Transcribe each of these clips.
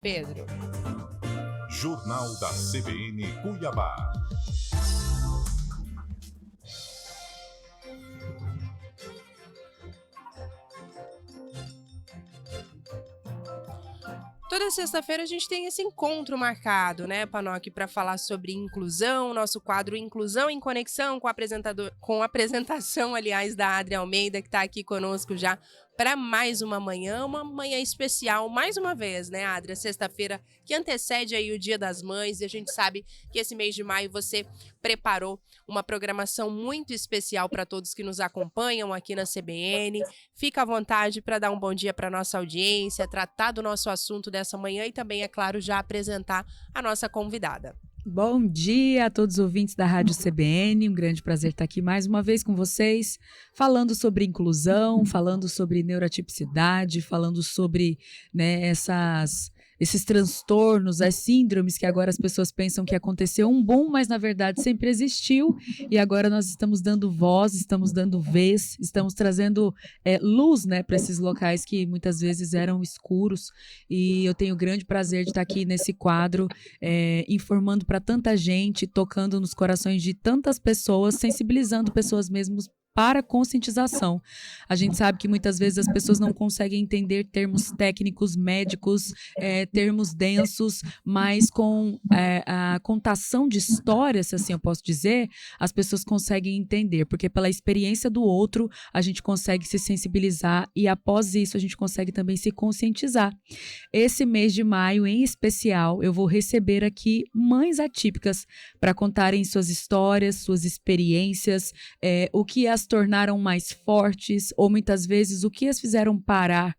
Pedro. Jornal da CBN Cuiabá. Toda sexta-feira a gente tem esse encontro marcado, né, Panoc, para falar sobre inclusão, nosso quadro Inclusão em Conexão, com a apresentação, aliás, da Adri Almeida, que está aqui conosco já para mais uma manhã especial, mais uma vez, né, Adri? Sexta-feira que antecede aí o Dia das Mães, e a gente sabe que esse mês de maio você preparou uma programação muito especial para todos que nos acompanham aqui na CBN. Fica à vontade para dar um bom dia para nossa audiência, tratar do nosso assunto dessa manhã e também, é claro, já apresentar a nossa convidada. Bom dia a todos os ouvintes da Rádio CBN, um grande prazer estar aqui mais uma vez com vocês, falando sobre inclusão, falando sobre neurotipicidade, falando sobre, né, esses transtornos, as síndromes que agora as pessoas pensam que aconteceu um boom, mas na verdade sempre existiu, e agora nós estamos dando voz, estamos dando vez, estamos trazendo luz, né, para esses locais que muitas vezes eram escuros, e eu tenho o grande prazer de estar aqui nesse quadro, informando para tanta gente, tocando nos corações de tantas pessoas, sensibilizando pessoas mesmo para conscientização. A gente sabe que muitas vezes as pessoas não conseguem entender termos técnicos, médicos, termos densos, mas com a contação de histórias, se assim eu posso dizer, as pessoas conseguem entender, porque pela experiência do outro, a gente consegue se sensibilizar e após isso a gente consegue também se conscientizar. Esse mês de maio, em especial, eu vou receber aqui mães atípicas para contarem suas histórias, suas experiências, o que as tornaram mais fortes, ou muitas vezes o que as fizeram parar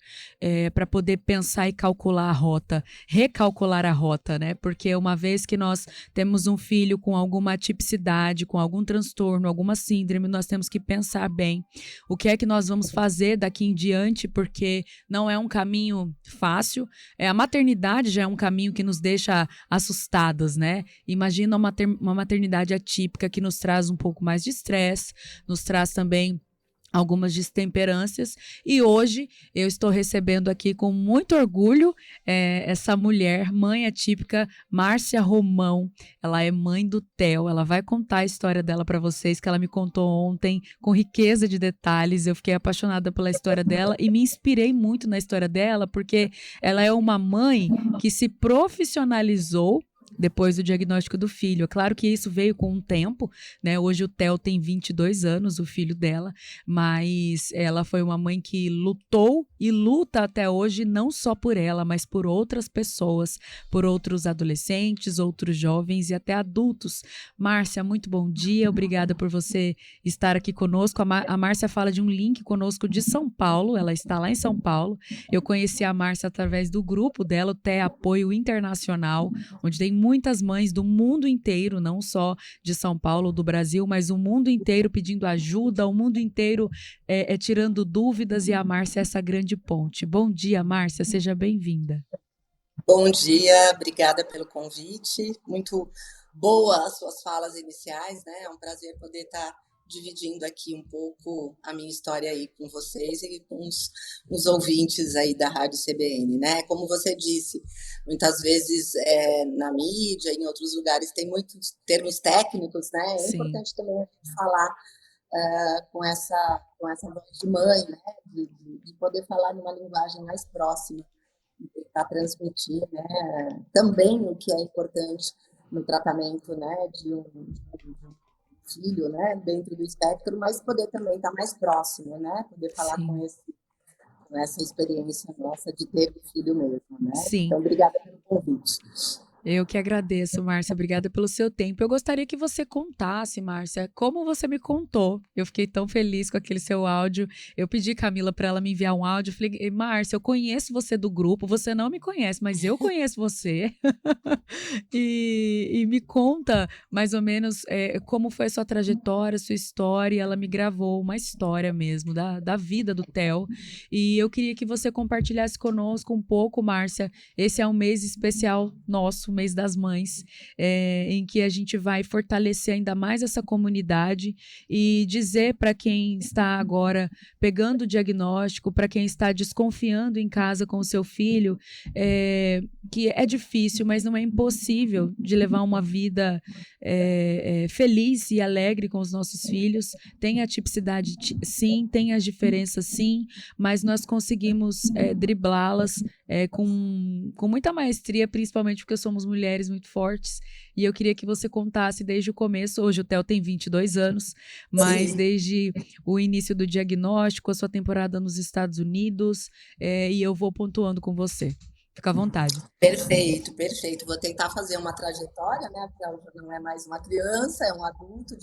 para poder pensar e calcular a rota, recalcular a rota, né? Porque uma vez que nós temos um filho com alguma atipicidade, com algum transtorno, alguma síndrome, nós temos que pensar bem o que é que nós vamos fazer daqui em diante, porque não é um caminho fácil. A maternidade já é um caminho que nos deixa assustadas, né? Imagina uma maternidade atípica que nos traz um pouco mais de estresse, nos traz também algumas destemperâncias, e hoje eu estou recebendo aqui com muito orgulho essa mulher, mãe atípica, Márcia Romão. Ela é mãe do Theo, ela vai contar a história dela para vocês, que ela me contou ontem, com riqueza de detalhes. Eu fiquei apaixonada pela história dela e me inspirei muito na história dela, porque ela é uma mãe que se profissionalizou depois do diagnóstico do filho. É claro que isso veio com um tempo, né? Hoje o Theo tem 22 anos, o filho dela, mas ela foi uma mãe que lutou e luta até hoje, não só por ela, mas por outras pessoas, por outros adolescentes, outros jovens e até adultos. Márcia, muito bom dia, obrigada por você estar aqui conosco. A Márcia fala de um link conosco de São Paulo, ela está lá em São Paulo. Eu conheci a Márcia através do grupo dela, o TE Apoio Internacional, onde tem muitas mães do mundo inteiro, não só de São Paulo, do Brasil, mas o mundo inteiro pedindo ajuda, o mundo inteiro tirando dúvidas, e a Márcia é essa grande ponte. Bom dia, Márcia, seja bem-vinda. Bom dia, obrigada pelo convite, muito boa as suas falas iniciais, né? É um prazer poder estar dividindo aqui um pouco a minha história aí com vocês e com os ouvintes aí da Rádio CBN, né? Como você disse, muitas vezes na mídia, em outros lugares, tem muitos termos técnicos, né? É Sim. importante também a gente falar com essa voz de mãe, né? De poder falar numa linguagem mais próxima e tentar transmitir, né? Também o que é importante no tratamento, né? De um filho, né, dentro do espectro, mas poder também estar mais próximo, né, poder falar Sim. com essa experiência nossa de ter um filho mesmo, né. Sim. Então, obrigada pelo convite. Eu que agradeço, Márcia, obrigada pelo seu tempo. Eu gostaria que você contasse, Márcia, como você me contou. Eu fiquei tão feliz com aquele seu áudio. Eu pedi, Camila, para ela me enviar um áudio. Eu falei, Márcia, eu conheço você do grupo, você não me conhece, mas eu conheço você. e me conta, mais ou menos, como foi a sua trajetória, sua história. E ela me gravou uma história mesmo da vida do Theo. E eu queria que você compartilhasse conosco um pouco, Márcia. Esse é um mês especial nosso, março, mês das mães, em que a gente vai fortalecer ainda mais essa comunidade e dizer para quem está agora pegando o diagnóstico, para quem está desconfiando em casa com o seu filho, que é difícil, mas não é impossível de levar uma vida feliz e alegre com os nossos filhos. Tem a tipicidade, sim, tem as diferenças, sim, mas nós conseguimos driblá-las com muita maestria, principalmente porque somos mulheres muito fortes, e eu queria que você contasse desde o começo. Hoje o Theo tem 22 anos, mas desde o início do diagnóstico, a sua temporada nos Estados Unidos, e eu vou pontuando com você. Fica à vontade. Perfeito, perfeito. Vou tentar fazer uma trajetória, né? Porque ela já não é mais uma criança, é um adulto,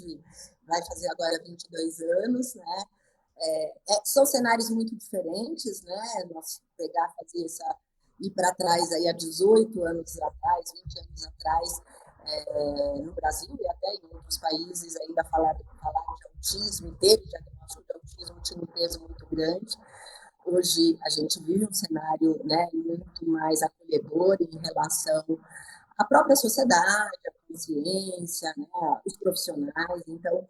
vai fazer agora 22 anos, né? São cenários muito diferentes, né? Nós ir para trás aí há 18 anos atrás, 20 anos atrás, no Brasil e até em outros países, ainda falar de autismo e ter diagnóstico de autismo tinha um peso muito grande. Hoje a gente vive um cenário, né, muito mais acolhedor em relação à própria sociedade, à consciência, né, os profissionais. Então,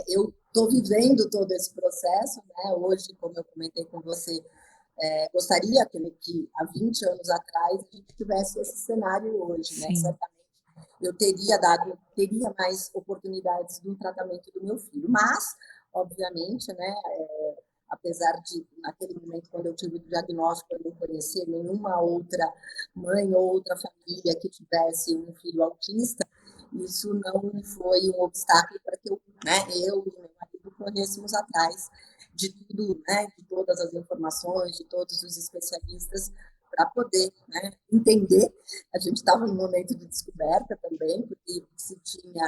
eu estou vivendo todo esse processo, né? Hoje, como eu comentei com você, gostaria que há 20 anos atrás a gente tivesse esse cenário hoje, né? Certamente eu teria mais oportunidades do tratamento do meu filho, mas, obviamente, né, apesar de, naquele momento, quando eu tive o diagnóstico, eu não conhecer nenhuma outra mãe ou outra família que tivesse um filho autista, isso não foi um obstáculo para que eu e meu marido corrêssemos atrás de tudo, né, de todas as informações, de todos os especialistas, para poder, né, entender. A gente estava num momento de descoberta também, porque se tinha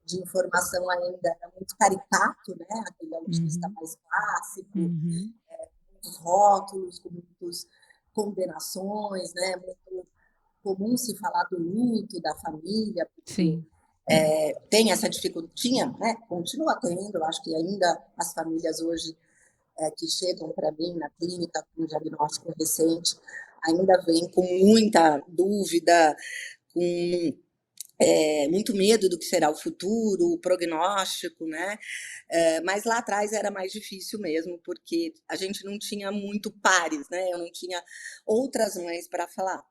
de informação ainda era muito caricato, né, aquele autista mais clássico, muitos rótulos, com muitas condenações, né, muito comum se falar do luto da família, porque tem essa dificuldade, né, continua tendo, eu acho que ainda as famílias hoje que chegam para mim na clínica com um diagnóstico recente, ainda vêm com muita dúvida, com muito medo do que será o futuro, o prognóstico, né? Mas lá atrás era mais difícil mesmo, porque a gente não tinha muito pares, né? Eu não tinha outras mães para falar.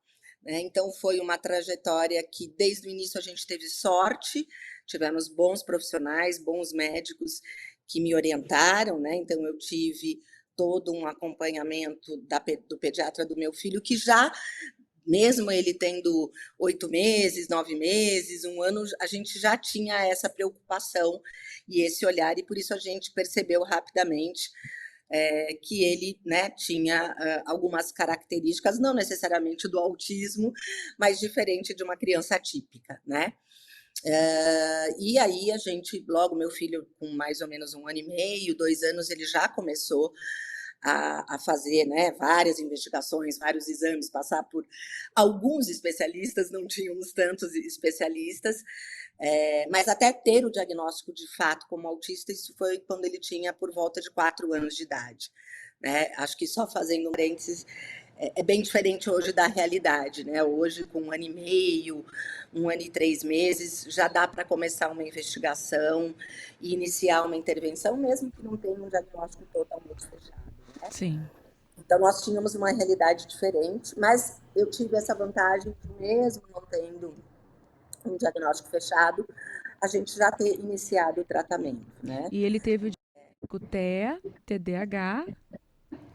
Então, foi uma trajetória que, desde o início, a gente teve sorte, tivemos bons profissionais, bons médicos que me orientaram, né? Então, eu tive todo um acompanhamento do pediatra do meu filho, que já, mesmo ele tendo 8 meses, 9 meses, 1 ano, a gente já tinha essa preocupação e esse olhar, e por isso a gente percebeu rapidamente que ele, né, tinha algumas características, não necessariamente do autismo, mas diferente de uma criança atípica, né? E aí a gente, logo meu filho com mais ou menos 1 ano e meio, 2 anos, ele já começou a fazer, né, várias investigações, vários exames, passar por alguns especialistas, não tínhamos tantos especialistas, mas até ter o diagnóstico de fato como autista, isso foi quando ele tinha por volta de 4 anos de idade, né? Acho que só fazendo um parênteses, é bem diferente hoje da realidade, né? Hoje, com 1 ano e meio, 1 ano e 3 meses, já dá para começar uma investigação e iniciar uma intervenção, mesmo que não tenha um diagnóstico totalmente fechado. Sim. Então, nós tínhamos uma realidade diferente, mas eu tive essa vantagem de, mesmo não tendo um diagnóstico fechado, a gente já ter iniciado o tratamento, né? E ele teve o diagnóstico TEA, TDAH.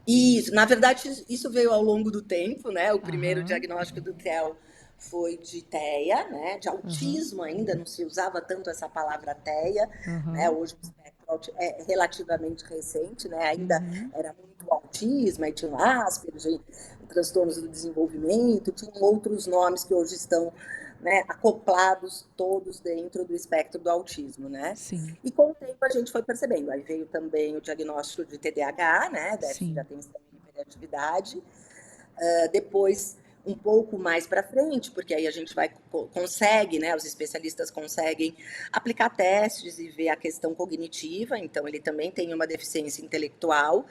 Isso, na verdade, isso veio ao longo do tempo, né? O primeiro diagnóstico do Theo foi de TEA, né? De autismo ainda, não se usava tanto essa palavra TEA, né? Hoje o espectro é relativamente recente, né? Ainda era muito autismo, aí tinha Asperger, transtornos do desenvolvimento, tinham outros nomes que hoje estão, né, acoplados todos dentro do espectro do autismo, né? Sim. E com o tempo a gente foi percebendo. Aí veio também o diagnóstico de TDAH, né? Déficit de atenção e hiperatividade. Depois, um pouco mais para frente, porque aí a gente consegue, né? Os especialistas conseguem aplicar testes e ver a questão cognitiva. Então, ele também tem uma deficiência intelectual.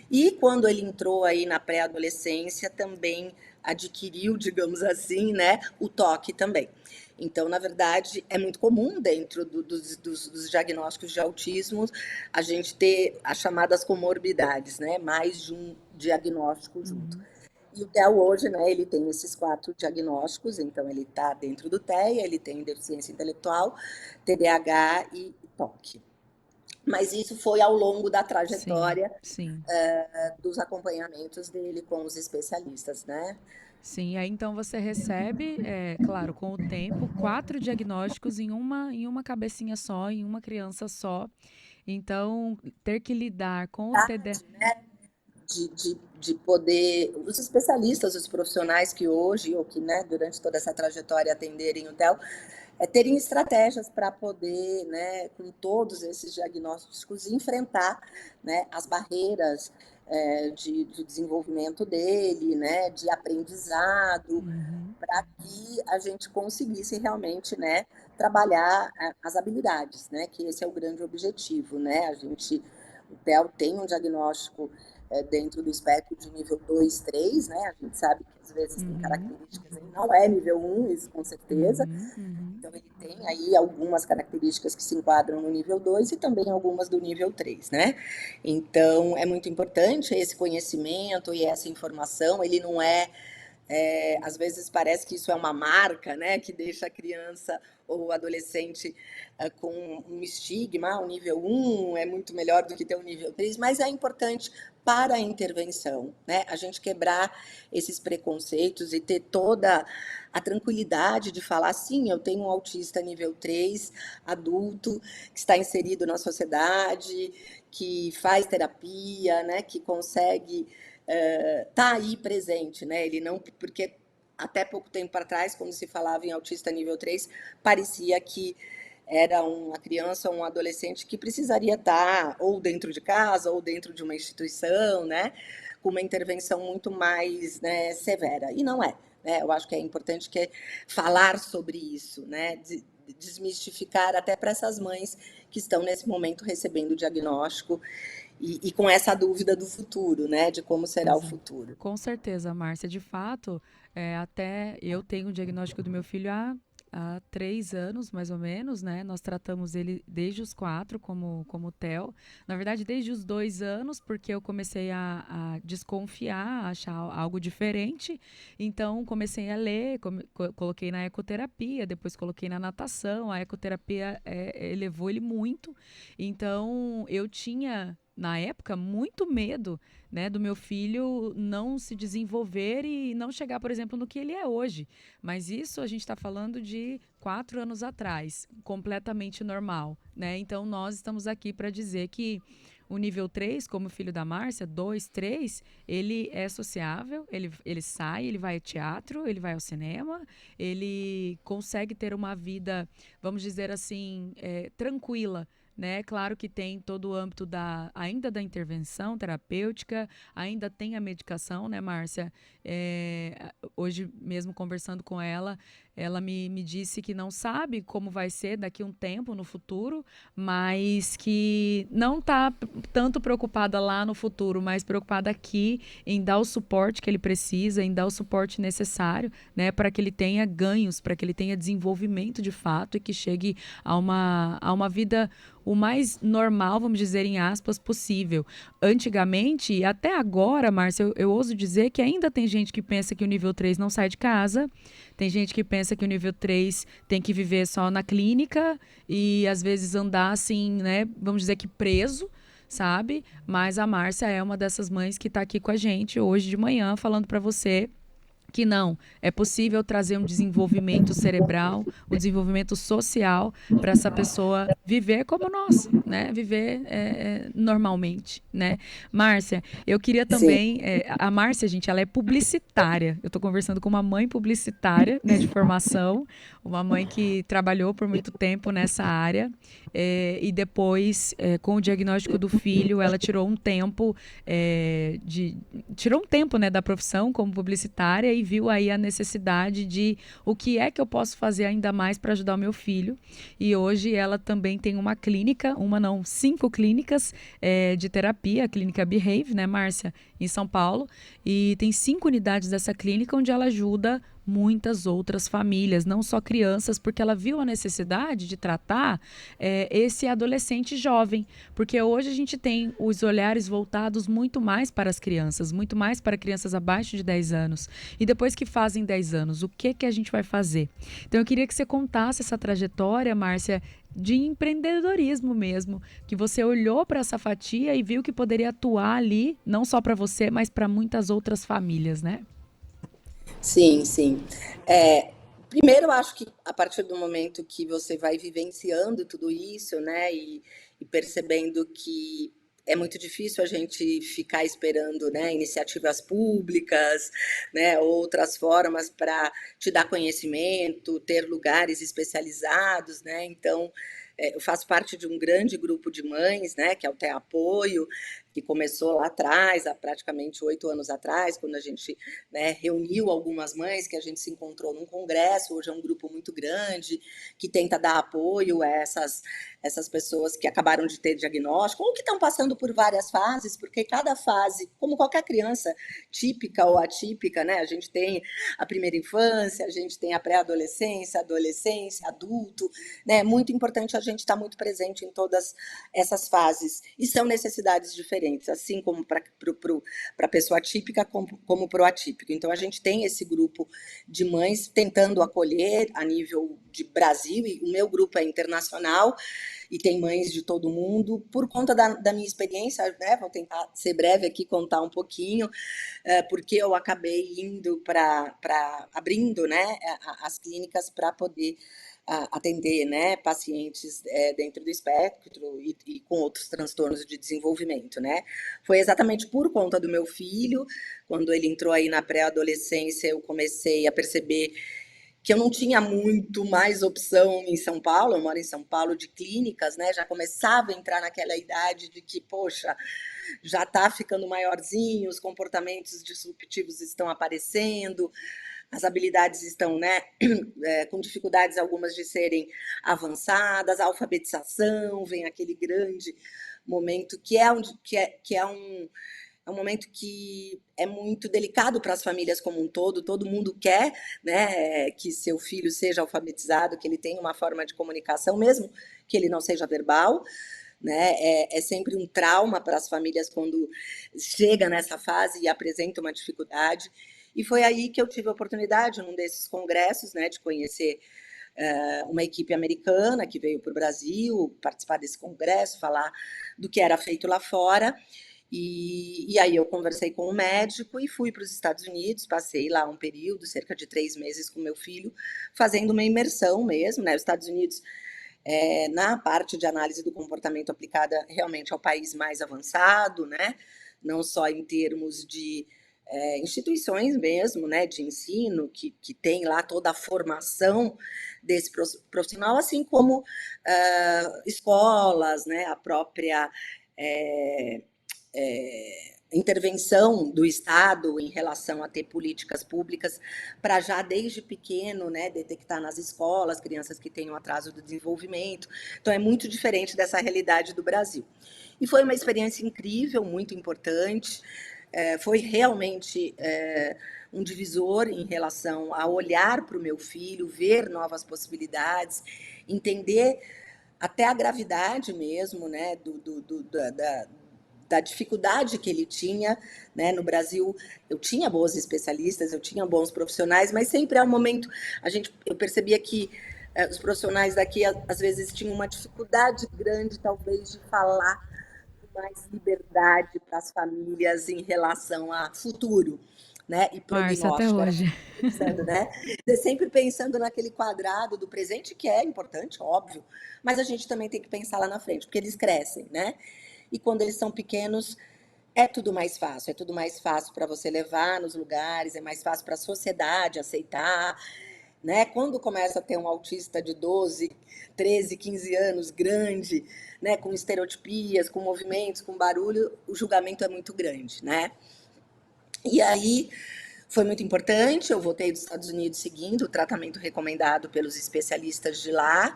E quando ele entrou aí na pré-adolescência, também adquiriu, digamos assim, né, o toque também. Então, na verdade, é muito comum dentro dos diagnósticos de autismo a gente ter as chamadas comorbidades, né? Mais de um diagnóstico junto. E o TEA hoje, né, ele tem esses 4 diagnósticos, então ele está dentro do TEA, ele tem deficiência intelectual, TDAH e TOC. Mas isso foi ao longo da trajetória Sim. dos acompanhamentos dele com os especialistas, né? Sim, aí então você recebe, claro, com o tempo, 4 diagnósticos em uma cabecinha só, em uma criança só. Então, ter que lidar com o TDAH. Né? De poder, os especialistas, os profissionais que hoje, ou que, né, durante toda essa trajetória atenderem o TEL, terem estratégias para poder, né, com todos esses diagnósticos, enfrentar, né, as barreiras de desenvolvimento dele, né, de aprendizado, para que a gente conseguisse realmente, né, trabalhar as habilidades, né, que esse é o grande objetivo, né, o TEL tem um diagnóstico dentro do espectro de nível 2, 3, né, a gente sabe que às vezes tem características, ele não é nível 1, isso com certeza, então ele tem aí algumas características que se enquadram no nível 2 e também algumas do nível 3, né? Então é muito importante esse conhecimento e essa informação, ele não às vezes parece que isso é uma marca, né, que deixa a criança ou o adolescente com um estigma, o nível 1 é muito melhor do que ter o nível 3, mas é importante para a intervenção, né, a gente quebrar esses preconceitos e ter toda a tranquilidade de falar, sim, eu tenho um autista nível 3, adulto, que está inserido na sociedade, que faz terapia, né, que consegue tá aí presente, né? Ele não, porque até pouco tempo atrás, quando se falava em autista nível 3, parecia que era uma criança ou um adolescente que precisaria estar ou dentro de casa ou dentro de uma instituição, né? Com uma intervenção muito mais, né, severa. E não é, né? Eu acho que é importante falar sobre isso, né? Desmistificar até para essas mães que estão nesse momento recebendo o diagnóstico e com essa dúvida do futuro, né? De como será o futuro. Com certeza, Márcia. De fato, até eu tenho o diagnóstico do meu filho há 3 anos, mais ou menos, né? Nós tratamos ele desde os 4 como TEL. Na verdade, desde os 2 anos, porque eu comecei a desconfiar, a achar algo diferente. Então, comecei a ler, coloquei na ecoterapia, depois coloquei na natação. A ecoterapia elevou ele muito. Então, eu tinha, na época, muito medo, né, do meu filho não se desenvolver e não chegar, por exemplo, no que ele é hoje. Mas isso a gente está falando de 4 anos atrás, completamente normal, né? Então, nós estamos aqui para dizer que o nível 3, como o filho da Márcia, 2, 3, ele é sociável, ele sai, ele vai ao teatro, ele vai ao cinema, ele consegue ter uma vida, vamos dizer assim, tranquila, né? Claro que tem todo o âmbito ainda da intervenção terapêutica, ainda tem a medicação, né, Márcia? Hoje mesmo conversando com ela me disse que não sabe como vai ser daqui a um tempo, no futuro, mas que não está tanto preocupada lá no futuro, mas preocupada aqui em dar o suporte que ele precisa, em dar o suporte necessário, né, para que ele tenha ganhos, para que ele tenha desenvolvimento de fato e que chegue a uma vida o mais normal, vamos dizer, em aspas, possível. Antigamente, e até agora, Márcia, eu ouso dizer que ainda tem gente que pensa que o nível 3 não sai de casa, tem gente que pensa que o nível 3 tem que viver só na clínica e, às vezes, andar assim, né, vamos dizer que preso, sabe? Mas a Márcia é uma dessas mães que está aqui com a gente hoje de manhã, falando para você que não, é possível trazer um desenvolvimento cerebral, um desenvolvimento social para essa pessoa viver como nós, né? Viver normalmente, né? Márcia, eu queria também... a Márcia, gente, ela é publicitária. Eu estou conversando com uma mãe publicitária, né, de formação, uma mãe que trabalhou por muito tempo nessa área e depois, com o diagnóstico do filho, ela tirou um tempo, né, da profissão como publicitária e viu aí a necessidade de o que é que eu posso fazer ainda mais para ajudar o meu filho. E hoje ela também tem uma clínica, uma não, 5 clínicas de terapia, a Clínica Behave, né, Márcia, em São Paulo. E tem 5 unidades dessa clínica onde ela ajuda muitas outras famílias, não só crianças, porque ela viu a necessidade de tratar esse adolescente jovem, porque hoje a gente tem os olhares voltados muito mais para as crianças, muito mais para crianças abaixo de 10 anos. E depois que fazem 10 anos, o que a gente vai fazer? Então eu queria que você contasse essa trajetória, Márcia, de empreendedorismo mesmo, que você olhou para essa fatia e viu que poderia atuar ali, não só para você, mas para muitas outras famílias, né? Sim, sim. Primeiro, eu acho que a partir do momento que você vai vivenciando tudo isso, né, e percebendo que é muito difícil a gente ficar esperando, né, iniciativas públicas, né, outras formas para te dar conhecimento, ter lugares especializados, né, então eu faço parte de um grande grupo de mães, né, que é o Te Apoio, que começou lá atrás, há praticamente 8 anos atrás, quando a gente, né, reuniu algumas mães, que a gente se encontrou num congresso. Hoje é um grupo muito grande, que tenta dar apoio a essas pessoas que acabaram de ter diagnóstico, ou que estão passando por várias fases, porque cada fase, como qualquer criança típica ou atípica, né, a gente tem a primeira infância, a gente tem a pré-adolescência, adolescência, adulto, né, é muito importante a gente estar muito presente em todas essas fases, e são necessidades diferentes, assim como para a pessoa atípica, como para o atípico. Então, a gente tem esse grupo de mães tentando acolher a nível de Brasil, e o meu grupo é internacional, e tem mães de todo mundo, por conta da minha experiência, né? Vou tentar ser breve aqui, contar um pouquinho, porque eu acabei indo abrindo, né, as clínicas para poder atender, né, pacientes dentro do espectro e com outros transtornos de desenvolvimento, né. Foi exatamente por conta do meu filho, quando ele entrou aí na pré-adolescência, eu comecei a perceber que eu não tinha muito mais opção em São Paulo. Eu moro em São Paulo, de clínicas, né, já começava a entrar naquela idade de que, poxa, já está ficando maiorzinho, os comportamentos disruptivos estão aparecendo, as habilidades estão, né, com dificuldades algumas de serem avançadas, a alfabetização, vem aquele grande momento é um momento que é muito delicado para as famílias como um todo mundo quer, né, que seu filho seja alfabetizado, que ele tenha uma forma de comunicação, mesmo que ele não seja verbal, né, é sempre um trauma para as famílias quando chega nessa fase e apresenta uma dificuldade. E foi aí que eu tive a oportunidade, num desses congressos, né, de conhecer uma equipe americana que veio para o Brasil participar desse congresso, falar do que era feito lá fora. E aí eu conversei com o médico e fui para os Estados Unidos, passei lá um período, cerca de 3 meses com meu filho, fazendo uma imersão mesmo, né? Os Estados Unidos, na parte de análise do comportamento aplicada, realmente é o país mais avançado, né? Não só em termos de instituições mesmo, né, de ensino, que tem lá toda a formação desse profissional, assim como escolas, né, a própria intervenção do Estado em relação a ter políticas públicas para já desde pequeno, né, detectar nas escolas crianças que têm um atraso do desenvolvimento. Então é muito diferente dessa realidade do Brasil. E foi uma experiência incrível, muito importante. Foi realmente um divisor em relação a olhar para o meu filho, ver novas possibilidades, entender até a gravidade mesmo, né, da dificuldade que ele tinha, né? No Brasil eu tinha boas especialistas, eu tinha bons profissionais, mas sempre há um momento, eu percebia que os profissionais daqui às vezes tinham uma dificuldade grande, talvez, de falar com mais liberdade para as famílias em relação a futuro, né? E Márcia, até prognóstico, era hoje. pensando, né? Sempre pensando naquele quadrado do presente, que é importante, óbvio, mas a gente também tem que pensar lá na frente, porque eles crescem, né? E quando eles são pequenos, é tudo mais fácil para você levar nos lugares, é mais fácil para a sociedade aceitar, né? Quando começa a ter um autista de 12, 13, 15 anos, grande, né, com estereotipias, com movimentos, com barulho, o julgamento é muito grande, né? E aí Foi muito importante, eu voltei dos Estados Unidos seguindo o tratamento recomendado pelos especialistas de lá,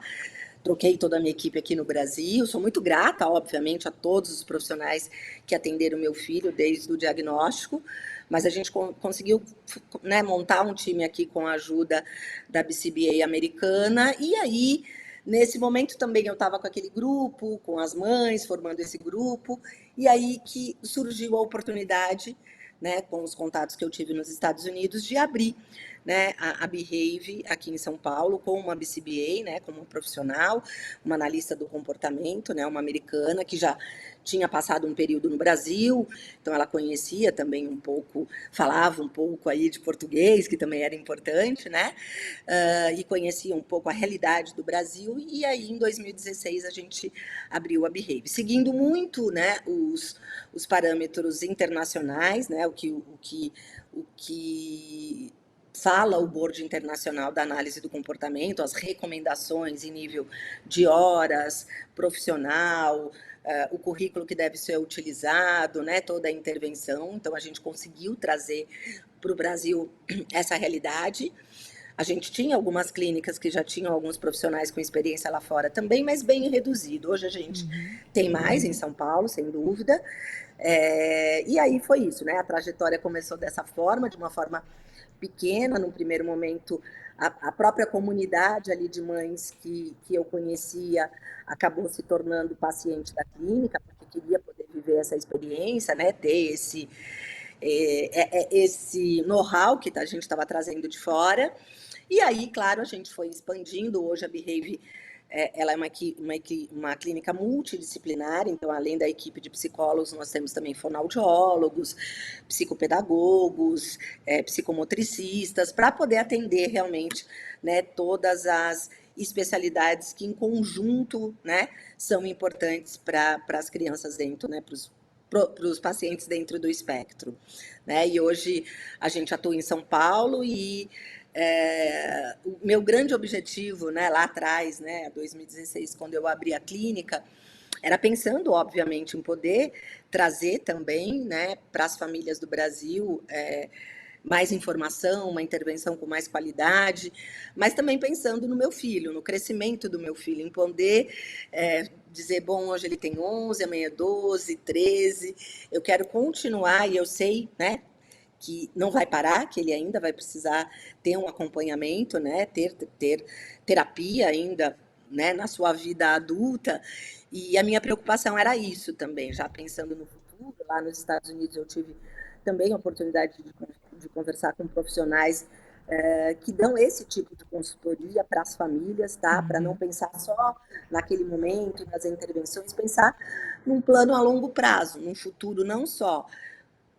troquei toda a minha equipe aqui no Brasil, sou muito grata, obviamente, a todos os profissionais que atenderam meu filho desde o diagnóstico, mas a gente conseguiu, né, montar um time aqui com a ajuda da BCBA americana, e aí, nesse momento também eu estava com aquele grupo, com as mães, formando esse grupo, e aí que surgiu a oportunidade, né, com os contatos que eu tive nos Estados Unidos, de abrir, né, a Behave aqui em São Paulo com uma BCBA, né, como profissional, uma analista do comportamento, né, uma americana que já tinha passado um período no Brasil, então ela conhecia também um pouco, falava um pouco aí de português, que também era importante, né, e conhecia um pouco a realidade do Brasil, e aí em 2016 a gente abriu a Behave, seguindo muito, né, os parâmetros internacionais, né, o que fala o Board Internacional da Análise do Comportamento, as recomendações em nível de horas, profissional, o currículo que deve ser utilizado, né, toda a intervenção. Então, a gente conseguiu trazer para o Brasil essa realidade. A gente tinha algumas clínicas que já tinham alguns profissionais com experiência lá fora também, mas bem reduzido. Hoje a gente tem mais em São Paulo, sem dúvida. E aí foi isso, né? A trajetória começou dessa forma, de uma forma pequena, no primeiro momento, a própria comunidade ali de mães que eu conhecia acabou se tornando paciente da clínica, porque queria poder viver essa experiência, né? Ter esse know-how que a gente estava trazendo de fora. E aí, claro, a gente foi expandindo. Hoje a Behave ela é uma clínica multidisciplinar, então, além da equipe de psicólogos, nós temos também fonoaudiólogos, psicopedagogos, psicomotricistas, para poder atender realmente, né, todas as especialidades que, em conjunto, né, são importantes para as crianças dentro, né, para os pacientes dentro do espectro, né? E hoje a gente atua em São Paulo e o meu grande objetivo, né, lá atrás, né, 2016, quando eu abri a clínica, era pensando, obviamente, em poder trazer também, né, para as famílias do Brasil mais informação, uma intervenção com mais qualidade, mas também pensando no meu filho, no crescimento do meu filho, em poder dizer, bom, hoje ele tem 11, amanhã 12, 13, eu quero continuar e eu sei, né, que não vai parar, que ele ainda vai precisar ter um acompanhamento, né, ter terapia ainda, né, na sua vida adulta, e a minha preocupação era isso também, já pensando no futuro. Lá nos Estados Unidos eu tive também a oportunidade de conversar com profissionais que dão esse tipo de consultoria para as famílias, tá? Para não pensar só naquele momento, nas intervenções, pensar num plano a longo prazo, num futuro não só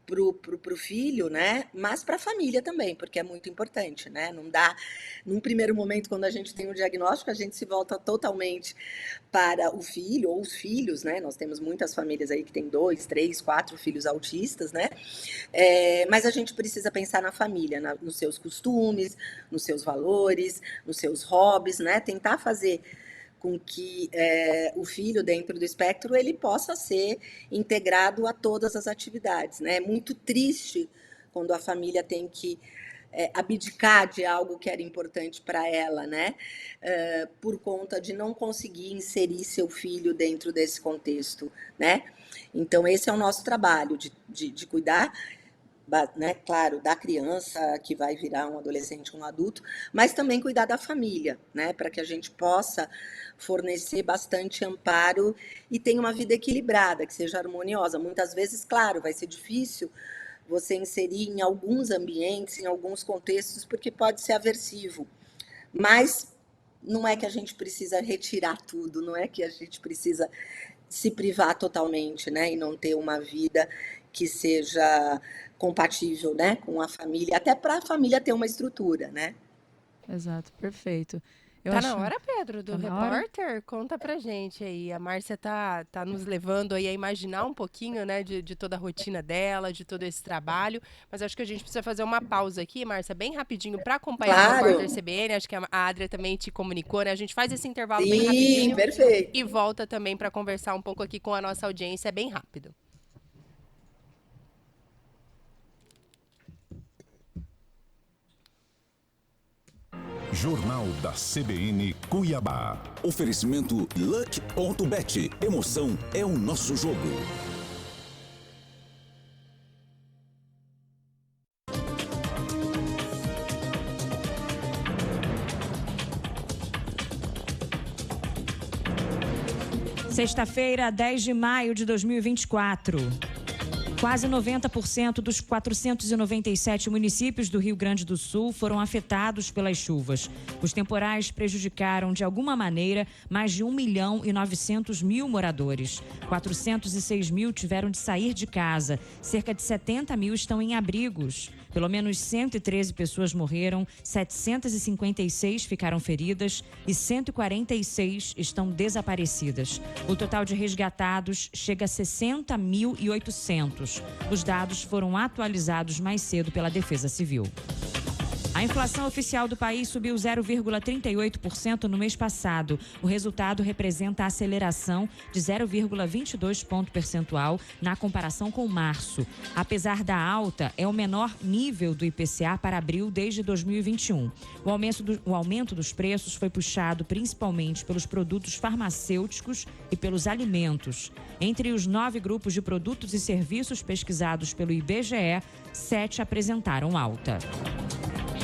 pro filho, né? Mas para a família também, porque é muito importante, né? Não dá, num primeiro momento, quando a gente tem um diagnóstico, a gente se volta totalmente para o filho ou os filhos, né? Nós temos muitas famílias aí que têm 2, 3, 4 filhos autistas, né? Mas a gente precisa pensar na família, nos seus costumes, nos seus valores, nos seus hobbies, né? Tentar fazer com que o filho dentro do espectro ele possa ser integrado a todas as atividades, né? É muito triste quando a família tem que abdicar de algo que era importante para ela, né? Por conta de não conseguir inserir seu filho dentro desse contexto, né? Então, esse é o nosso trabalho, de cuidar, né, claro, da criança que vai virar um adolescente, um adulto, mas também cuidar da família, né, para que a gente possa fornecer bastante amparo e tenha uma vida equilibrada, que seja harmoniosa. Muitas vezes, claro, vai ser difícil você inserir em alguns ambientes, em alguns contextos, porque pode ser aversivo, mas não é que a gente precisa retirar tudo, não é que a gente precisa se privar totalmente, né, e não ter uma vida que seja compatível, né, com a família, até para a família ter uma estrutura, né? Exato, perfeito. Tá na hora, Pedro, do Tá na hora? repórter? Conta pra gente aí. A Márcia tá nos levando aí a imaginar um pouquinho, né, de toda a rotina dela, de todo esse trabalho. Mas acho que a gente precisa fazer uma pausa aqui, Márcia, bem rapidinho, para acompanhar o Claro. repórter CBN. Acho que a Adria também te comunicou, né? A gente faz esse intervalo bem Sim, rapidinho perfeito. e volta também para conversar um pouco aqui com a nossa audiência, bem rápido. Jornal da CBN Cuiabá. Oferecimento Luck.bet. Emoção é o nosso jogo. Sexta-feira, 10 de maio de 2024. Quase 90% dos 497 municípios do Rio Grande do Sul foram afetados pelas chuvas. Os temporais prejudicaram, de alguma maneira, mais de 1.900.000 moradores. 406 mil tiveram de sair de casa. Cerca de 70 mil estão em abrigos. Pelo menos 113 pessoas morreram, 756 ficaram feridas e 146 estão desaparecidas. O total de resgatados chega a 60.800. Os dados foram atualizados mais cedo pela Defesa Civil. A inflação oficial do país subiu 0,38% no mês passado. O resultado representa a aceleração de 0,22 ponto percentual na comparação com março. Apesar da alta, é o menor nível do IPCA para abril desde 2021. O aumento dos preços foi puxado principalmente pelos produtos farmacêuticos e pelos alimentos. Entre os 9 grupos de produtos e serviços pesquisados pelo IBGE, 7 apresentaram alta.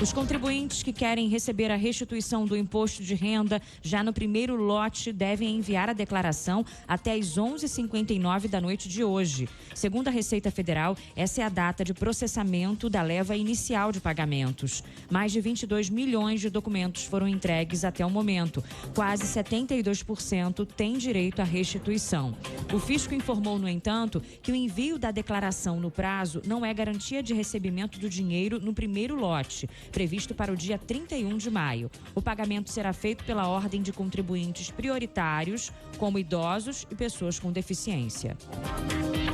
Os contribuintes que querem receber a restituição do imposto de renda já no primeiro lote devem enviar a declaração até às 11h59 da noite de hoje. Segundo a Receita Federal, essa é a data de processamento da leva inicial de pagamentos. Mais de 22 milhões de documentos foram entregues até o momento. Quase 72% têm direito à restituição. O fisco informou, no entanto, que o envio da declaração no prazo não é garantia de recebimento do dinheiro no primeiro lote, previsto para o dia 31 de maio. O pagamento será feito pela ordem de contribuintes prioritários, como idosos e pessoas com deficiência.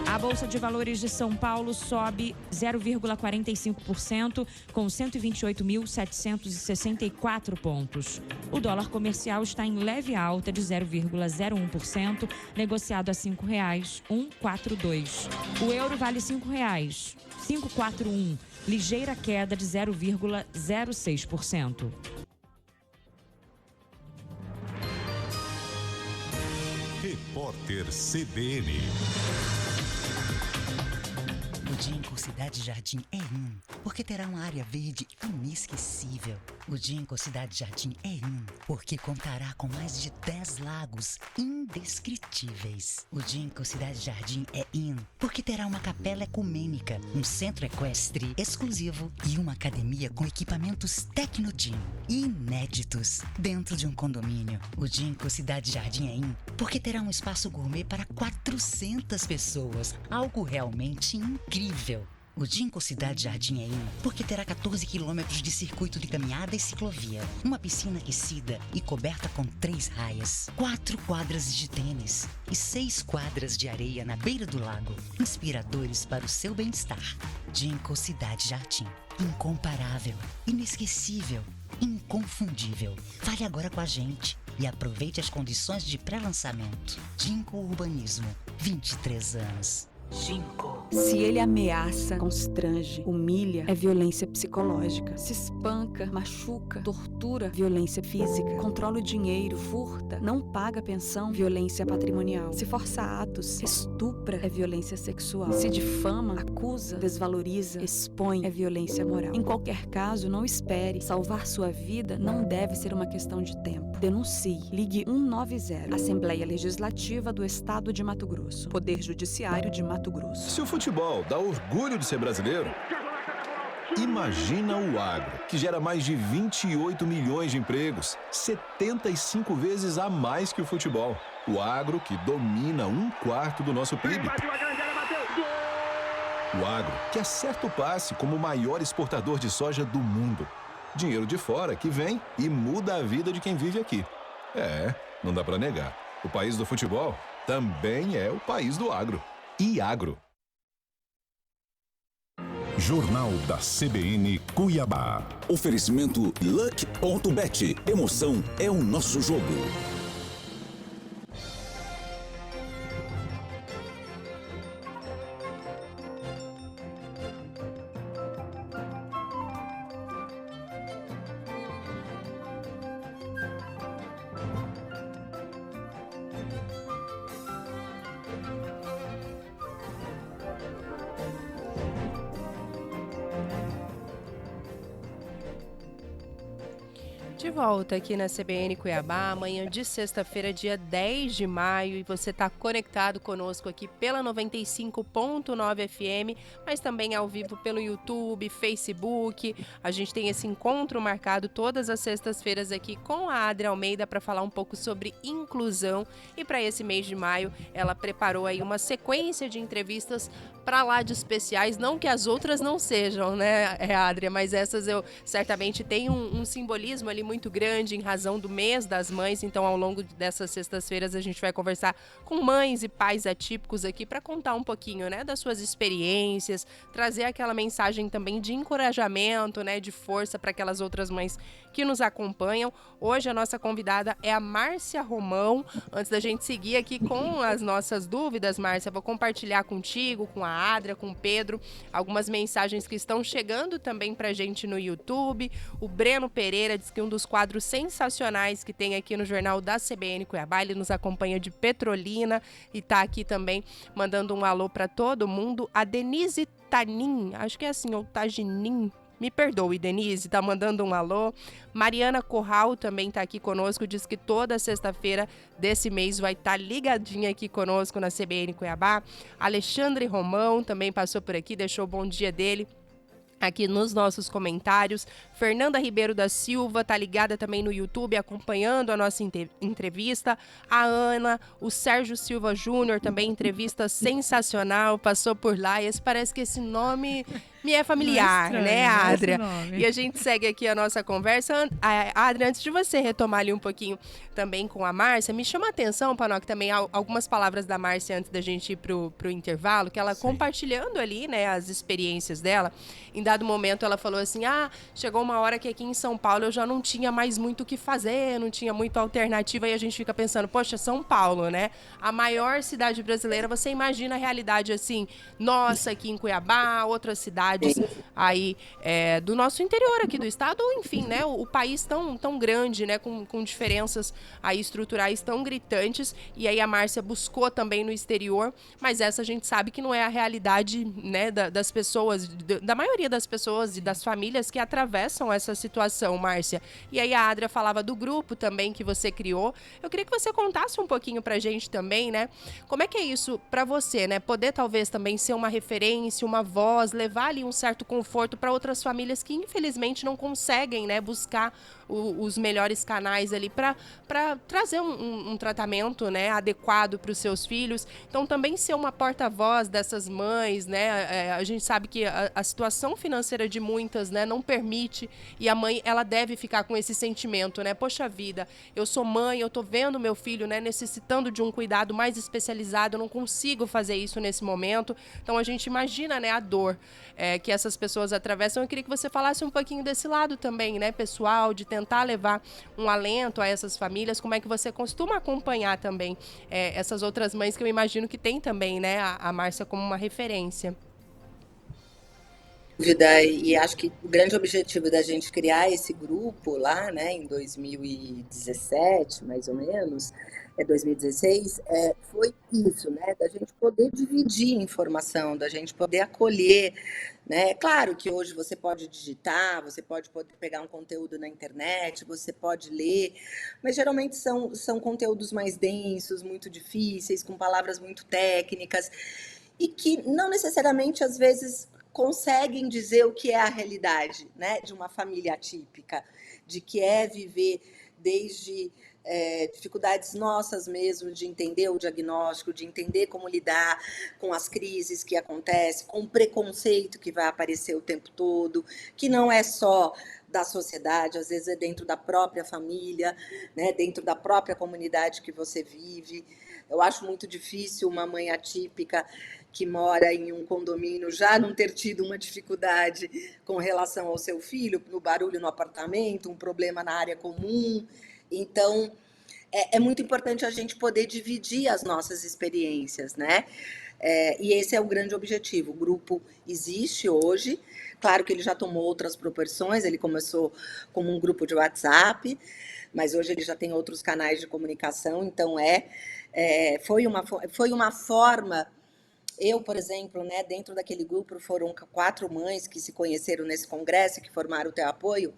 A Bolsa de Valores de São Paulo sobe 0,45%, com 128.764 pontos. O dólar comercial está em leve alta de 0,01%, negociado a R$ 5,142. O euro vale R$ 5,541, ligeira queda de 0,06%. Repórter CBN. O Ginkgo Cidade Jardim é porque terá uma área verde inesquecível. O Ginkgo Cidade Jardim é porque contará com mais de 10 lagos indescritíveis. O Ginkgo Cidade Jardim é porque terá uma capela ecumênica, um centro equestre exclusivo e uma academia com equipamentos Tecnogym inéditos dentro de um condomínio. O Ginkgo Cidade Jardim é porque terá um espaço gourmet para 400 pessoas, algo realmente incrível. O Ginkgo Cidade Jardim é porque terá 14 quilômetros de circuito de caminhada e ciclovia, uma piscina aquecida e coberta com 3 raias, 4 quadras de tênis e 6 quadras de areia na beira do lago, inspiradores para o seu bem-estar. Ginkgo Cidade Jardim, incomparável, inesquecível, inconfundível. Fale agora com a gente e aproveite as condições de pré-lançamento. Ginkgo Urbanismo, 23 anos. Ginkgo. Se ele ameaça, constrange, humilha, é violência psicológica. Se espanca, machuca, tortura, violência física. Controla o dinheiro, furta, não paga pensão, violência patrimonial. Se força atos, estupra, é violência sexual. Se difama, acusa, desvaloriza, expõe, é violência moral. Em qualquer caso, não espere. Salvar sua vida não deve ser uma questão de tempo. Denuncie. Ligue 190. Assembleia Legislativa do Estado de Mato Grosso. Poder Judiciário de Mato Grosso. Se o futebol dá orgulho de ser brasileiro, imagina o agro, que gera mais de 28 milhões de empregos, 75 vezes a mais que o futebol. O agro que domina 1/4 do nosso PIB. O agro que acerta o passe como o maior exportador de soja do mundo. Dinheiro de fora que vem e muda a vida de quem vive aqui. Não dá pra negar. O país do futebol também é o país do agro. E agro. Jornal da CBN Cuiabá. Oferecimento Luck.bet. Emoção é o nosso jogo. De volta aqui na CBN Cuiabá, amanhã de sexta-feira, dia 10 de maio, e você está conectado conosco aqui pela 95.9 FM, mas também ao vivo pelo YouTube, Facebook. A gente tem esse encontro marcado todas as sextas-feiras aqui com a Adria Almeida para falar um pouco sobre inclusão, e para esse mês de maio ela preparou aí uma sequência de entrevistas para lá de especiais, não que as outras não sejam, né, Adria, mas essas eu certamente tenho um simbolismo ali muito grande em razão do mês das mães. Então, ao longo dessas sextas-feiras, a gente vai conversar com mães e pais atípicos aqui para contar um pouquinho, né, das suas experiências, trazer aquela mensagem também de encorajamento, né, de força para aquelas outras mães que nos acompanham. Hoje a nossa convidada é a Márcia Romão. Antes da gente seguir aqui com as nossas dúvidas, Márcia, vou compartilhar contigo, com a Adria, com o Pedro, algumas mensagens que estão chegando também pra gente no YouTube. O Breno Pereira diz que um dos quadros sensacionais que tem aqui no Jornal da CBN Cuiabá, ele nos acompanha de Petrolina e tá aqui também mandando um alô pra todo mundo. A Denise Tanin, acho que é assim, ou Taginin, me perdoe, Denise, tá mandando um alô. Mariana Corral também tá aqui conosco, diz que toda sexta-feira desse mês vai estar ligadinha aqui conosco na CBN Cuiabá. Alexandre Romão também passou por aqui, deixou o bom dia dele aqui nos nossos comentários. Fernanda Ribeiro da Silva tá ligada também no YouTube, acompanhando a nossa entrevista. A Ana, o Sérgio Silva Júnior também, entrevista sensacional, passou por lá. E parece que esse nome me é familiar, estranho, né, Adria? nome. E a gente segue aqui a nossa conversa. Adria, antes de você retomar ali um pouquinho também com a Márcia, me chama a atenção, Panoc, também algumas palavras da Márcia antes da gente ir pro intervalo, que ela compartilhando ali, né, as experiências dela. Em dado momento ela falou assim, chegou uma hora que aqui em São Paulo eu já não tinha mais muito o que fazer, não tinha muita alternativa, e a gente fica pensando, poxa, São Paulo, né? A maior cidade brasileira, você imagina a realidade assim, nossa, aqui em Cuiabá, outras cidades aí do nosso interior aqui do estado, ou enfim, né, o país tão grande, né, com diferenças aí estruturais tão gritantes, e aí a Márcia buscou também no exterior, mas essa a gente sabe que não é a realidade, né, das pessoas, da maioria das pessoas e das famílias que atravessam essa situação, Márcia. E aí a Adria falava do grupo também que você criou. Eu queria que você contasse um pouquinho pra gente também, né, como é que é isso pra você, né, poder talvez também ser uma referência, uma voz, levar ali um certo conforto para outras famílias que infelizmente não conseguem, né, buscar os melhores canais ali para trazer um tratamento, né, adequado para os seus filhos. Então também ser uma porta-voz dessas mães, né, a gente sabe que a situação financeira de muitas, né, não permite, e a mãe, ela deve ficar com esse sentimento, né, poxa vida, eu sou mãe, eu tô vendo meu filho, né, necessitando de um cuidado mais especializado, eu não consigo fazer isso nesse momento. Então a gente imagina, né, a dor que essas pessoas atravessam. Eu queria que você falasse um pouquinho desse lado também, né, pessoal, de tentar levar um alento a essas famílias. Como é que você costuma acompanhar também essas outras mães que eu imagino que tem também, né, a Márcia como uma referência? E acho que o grande objetivo da gente criar esse grupo lá, né, em 2017, mais ou menos, 2016, foi isso, né, da gente poder dividir informação, da gente poder acolher, né. Claro que hoje você pode digitar, você pode pegar um conteúdo na internet, você pode ler, mas geralmente são conteúdos mais densos, muito difíceis, com palavras muito técnicas, e que não necessariamente, às vezes, conseguem dizer o que é a realidade, né, de uma família atípica, de que é viver desde dificuldades nossas mesmo, de entender o diagnóstico, de entender como lidar com as crises que acontecem, com o preconceito que vai aparecer o tempo todo, que não é só da sociedade, às vezes é dentro da própria família, né, dentro da própria comunidade que você vive. Eu acho muito difícil uma mãe atípica que mora em um condomínio já não ter tido uma dificuldade com relação ao seu filho, no barulho no apartamento, um problema na área comum. Então, é muito importante a gente poder dividir as nossas experiências, né? E esse é o grande objetivo. O grupo existe hoje, claro que ele já tomou outras proporções, ele começou como um grupo de WhatsApp, mas hoje ele já tem outros canais de comunicação, então foi uma forma. Eu, por exemplo, né, dentro daquele grupo foram 4 mães que se conheceram nesse congresso, que formaram o Teu Apoio.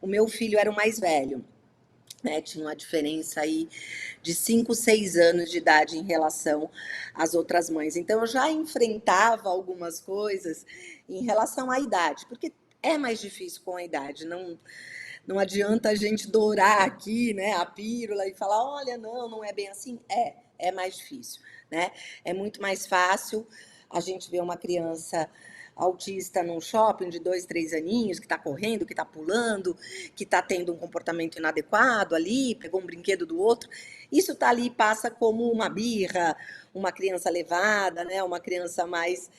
O meu filho era o mais velho, né? Tinha uma diferença aí de 5, 6 anos de idade em relação às outras mães. Então, eu já enfrentava algumas coisas em relação à idade, porque é mais difícil com a idade, não adianta a gente dourar aqui, né, a pílula e falar, olha, não é bem assim. É mais difícil, né? É muito mais fácil a gente ver uma criança autista num shopping de 2, 3 aninhos, que está correndo, que está pulando, que está tendo um comportamento inadequado ali, pegou um brinquedo do outro. Isso está ali, passa como uma birra, uma criança levada, né? Uma criança mais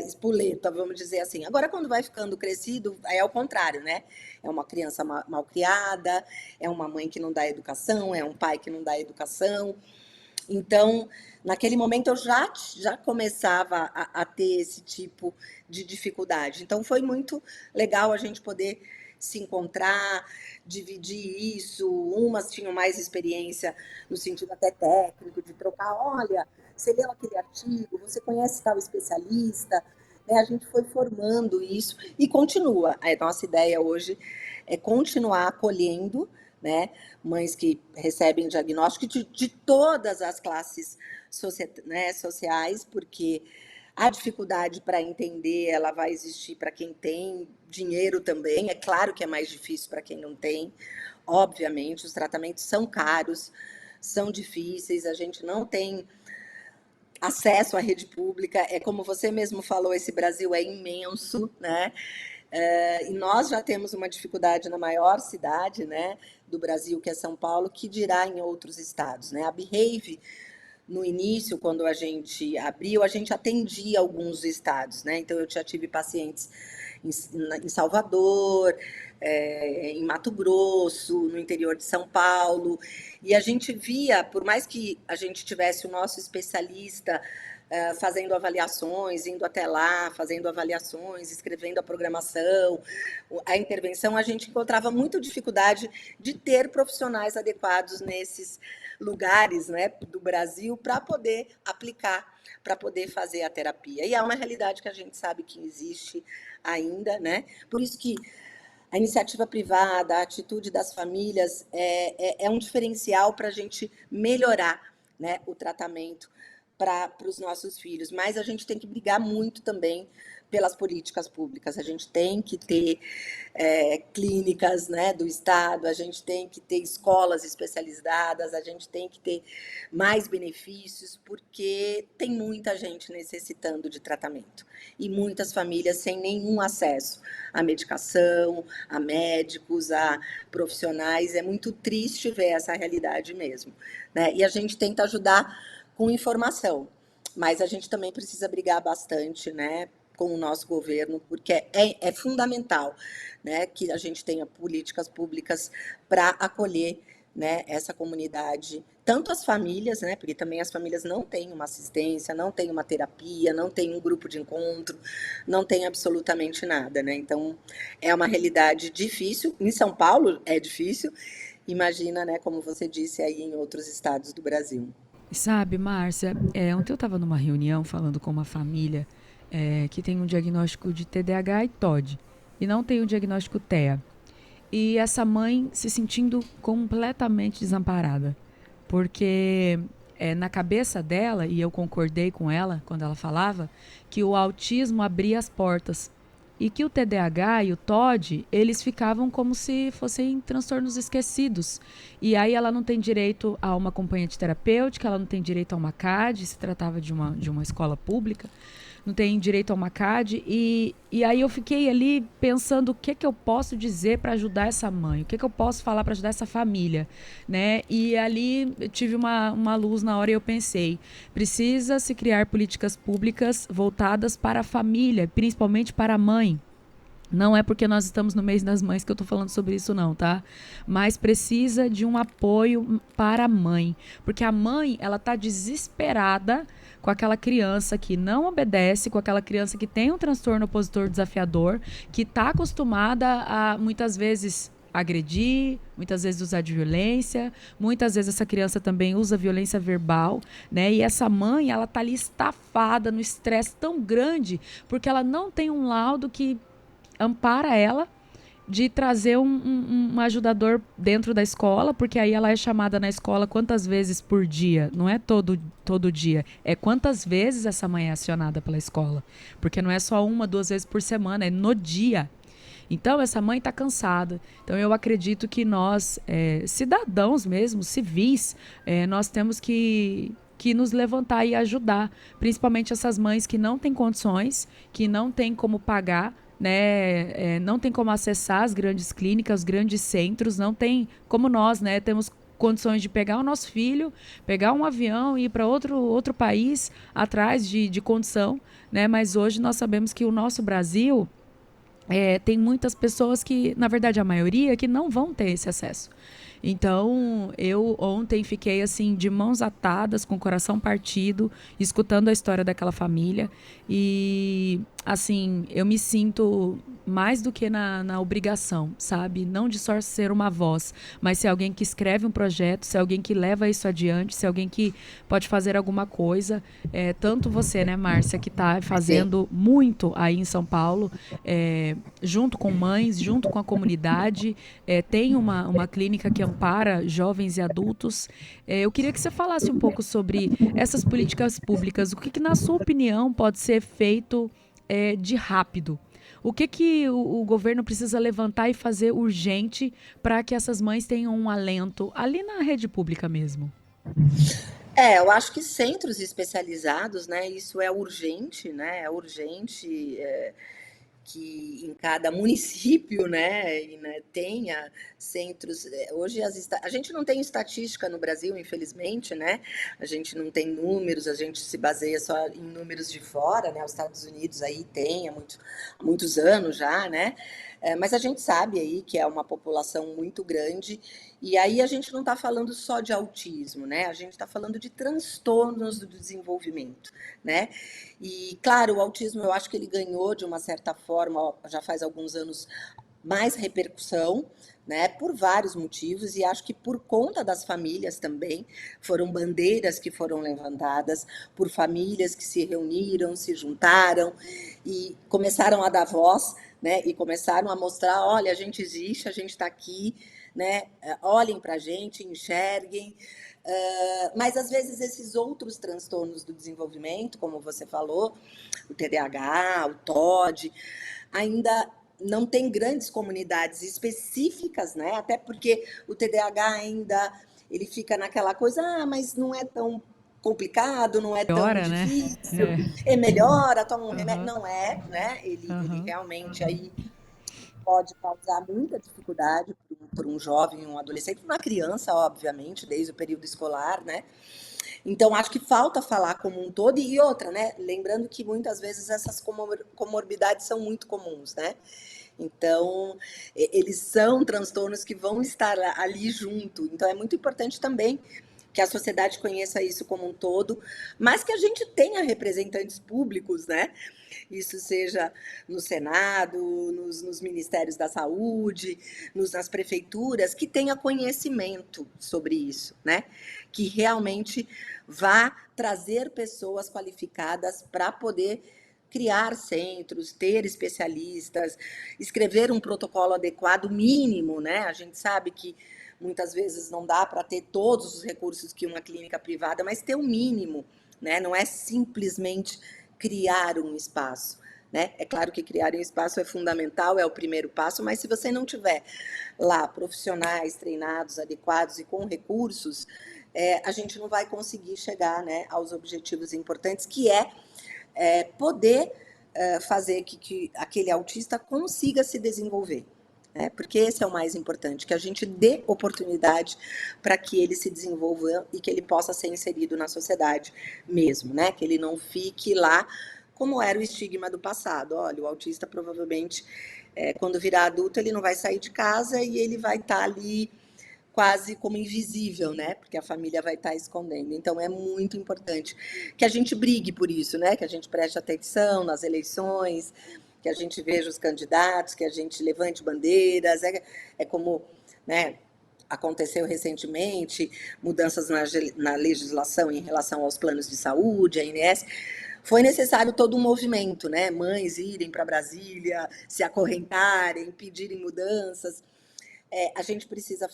espoleta, vamos dizer assim. Agora, quando vai ficando crescido, é ao contrário, né? É uma criança mal criada, é uma mãe que não dá educação, é um pai que não dá educação. Então, naquele momento, eu já começava a ter esse tipo de dificuldade. Então, foi muito legal a gente poder se encontrar, dividir isso. Umas tinham mais experiência no sentido até técnico, de trocar, olha, você leu aquele artigo, você conhece tal especialista, né? A gente foi formando isso e continua. A nossa ideia hoje é continuar acolhendo, né, mães que recebem diagnóstico de todas as classes sociais, porque a dificuldade para entender, ela vai existir para quem tem dinheiro também. É claro que é mais difícil para quem não tem. Obviamente, os tratamentos são caros, são difíceis, a gente não tem acesso à rede pública. É como você mesmo falou, esse Brasil é imenso, né? E nós já temos uma dificuldade na maior cidade, né, do Brasil, que é São Paulo, que dirá em outros estados, né? A Behave, no início, quando a gente abriu, a gente atendia alguns estados, né? Então, eu já tive pacientes em Salvador, em Mato Grosso, no interior de São Paulo, e a gente via, por mais que a gente tivesse o nosso especialista fazendo avaliações, indo até lá, fazendo avaliações, escrevendo a programação, a intervenção, a gente encontrava muita dificuldade de ter profissionais adequados nesses lugares, né, do Brasil para poder aplicar, para poder fazer a terapia. E é uma realidade que a gente sabe que existe ainda, né? Por isso que a iniciativa privada, a atitude das famílias é um diferencial para a gente melhorar, né, o tratamento para os nossos filhos. Mas a gente tem que brigar muito também pelas políticas públicas. A gente tem que ter clínicas, né, do Estado, a gente tem que ter escolas especializadas, a gente tem que ter mais benefícios, porque tem muita gente necessitando de tratamento. E muitas famílias sem nenhum acesso à medicação, a médicos, a profissionais. É muito triste ver essa realidade mesmo, né? E a gente tenta ajudar com informação, mas a gente também precisa brigar bastante, né, com o nosso governo, porque é fundamental, né, que a gente tenha políticas públicas para acolher, né, essa comunidade, tanto as famílias, né, porque também as famílias não têm uma assistência, não têm uma terapia, não têm um grupo de encontro, não tem absolutamente nada, né? Então, é uma realidade difícil. Em São Paulo é difícil, imagina, né, como você disse, aí em outros estados do Brasil. Sabe, Márcia, ontem eu estava numa reunião falando com uma família que tem um diagnóstico de TDAH e TOD, e não tem o diagnóstico TEA. E essa mãe se sentindo completamente desamparada, porque na cabeça dela, e eu concordei com ela quando ela falava, que o autismo abria as portas. E que o TDAH e o TOD, eles ficavam como se fossem transtornos esquecidos. E aí ela não tem direito a uma acompanhante terapêutica, ela não tem direito a uma CAD, se tratava de uma escola pública, não tem direito a uma CAD. E aí eu fiquei ali pensando o que eu posso dizer para ajudar essa mãe, o que eu posso falar para ajudar essa família, né? E ali eu tive uma luz na hora e eu pensei, precisa se criar políticas públicas voltadas para a família, principalmente para a mãe. Não é porque nós estamos no mês das mães que eu estou falando sobre isso não, tá? Mas precisa de um apoio para a mãe, porque a mãe, ela está desesperada com aquela criança que não obedece, com aquela criança que tem um transtorno opositor desafiador, que está acostumada a, muitas vezes, agredir, muitas vezes usar de violência, muitas vezes essa criança também usa violência verbal, né? E essa mãe, ela está ali estafada no estresse tão grande, porque ela não tem um laudo que ampara ela, de trazer um ajudador dentro da escola, porque aí ela é chamada na escola quantas vezes por dia? Não é todo dia, é quantas vezes essa mãe é acionada pela escola. Porque não é só 1, 2 vezes por semana, é no dia. Então, essa mãe está cansada. Então, eu acredito que nós, cidadãos mesmo, civis, nós temos que nos levantar e ajudar, principalmente essas mães que não têm condições, que não têm como pagar, né, não tem como acessar as grandes clínicas, os grandes centros, não tem como nós, né, temos condições de pegar o nosso filho, pegar um avião e ir para outro país atrás de condição, né, mas hoje nós sabemos que o nosso Brasil tem muitas pessoas que, na verdade a maioria, que não vão ter esse acesso. Então, eu ontem fiquei assim de mãos atadas, com o coração partido, escutando a história daquela família e, assim, eu me sinto mais do que na obrigação, sabe? Não de só ser uma voz, mas ser alguém que escreve um projeto, ser alguém que leva isso adiante, ser alguém que pode fazer alguma coisa. Tanto você, né, Márcia, que está fazendo muito aí em São Paulo, junto com mães, junto com a comunidade, tem uma clínica que ampara jovens e adultos. Eu queria que você falasse um pouco sobre essas políticas públicas. O que na sua opinião, pode ser feito de rápido? O que o governo precisa levantar e fazer urgente para que essas mães tenham um alento ali na rede pública mesmo? Eu acho que centros especializados, né? Isso é urgente, né? É urgente que em cada município, né, tenha centros. Hoje a gente não tem estatística no Brasil, infelizmente, né? A gente não tem números, a gente se baseia só em números de fora, né? Os Estados Unidos aí tem há muitos anos já, né? Mas a gente sabe aí que é uma população muito grande, e aí a gente não está falando só de autismo, né? A gente está falando de transtornos do desenvolvimento, né? E, claro, o autismo eu acho que ele ganhou, de uma certa forma, já faz alguns anos, mais repercussão, né? Por vários motivos, e acho que por conta das famílias também, foram bandeiras que foram levantadas por famílias que se reuniram, se juntaram e começaram a dar voz, né? E começaram a mostrar, olha, a gente existe, a gente está aqui, né? Olhem para a gente, enxerguem. Mas às vezes esses outros transtornos do desenvolvimento, como você falou, o TDAH, o TOD, ainda não tem grandes comunidades específicas, né? Até porque o TDAH ainda ele fica naquela coisa, mas não é tão complicado, não é tão difícil, melhora, toma um remédio. Não é, né? Ele realmente aí pode causar muita dificuldade para um jovem, um adolescente, uma criança, obviamente, desde o período escolar, né? Então, acho que falta falar como um todo. E outra, né? Lembrando que muitas vezes essas comorbidades são muito comuns, né? Então, eles são transtornos que vão estar ali junto. Então, é muito importante também que a sociedade conheça isso como um todo, mas que a gente tenha representantes públicos, né? Isso seja no Senado, nos Ministérios da Saúde, nas prefeituras, que tenha conhecimento sobre isso, né? Que realmente vá trazer pessoas qualificadas para poder criar centros, ter especialistas, escrever um protocolo adequado mínimo, né? A gente sabe que muitas vezes não dá para ter todos os recursos que uma clínica privada, mas ter o mínimo, né? Não é simplesmente criar um espaço, né? É claro que criar um espaço é fundamental, é o primeiro passo, mas se você não tiver lá profissionais treinados, adequados e com recursos, a gente não vai conseguir chegar, né, aos objetivos importantes, que é poder fazer que aquele autista consiga se desenvolver. Porque esse é o mais importante, que a gente dê oportunidade para que ele se desenvolva e que ele possa ser inserido na sociedade mesmo, né? Que ele não fique lá como era o estigma do passado. Olha, o autista provavelmente, quando virar adulto, ele não vai sair de casa e ele vai estar ali quase como invisível, né? Porque a família vai estar escondendo. Então, é muito importante que a gente brigue por isso, né? Que a gente preste atenção nas eleições, que a gente veja os candidatos, que a gente levante bandeiras, como, né, aconteceu recentemente, mudanças na legislação em relação aos planos de saúde, a ANS, foi necessário todo um movimento, né? Mães irem para Brasília, se acorrentarem, pedirem mudanças. A gente precisa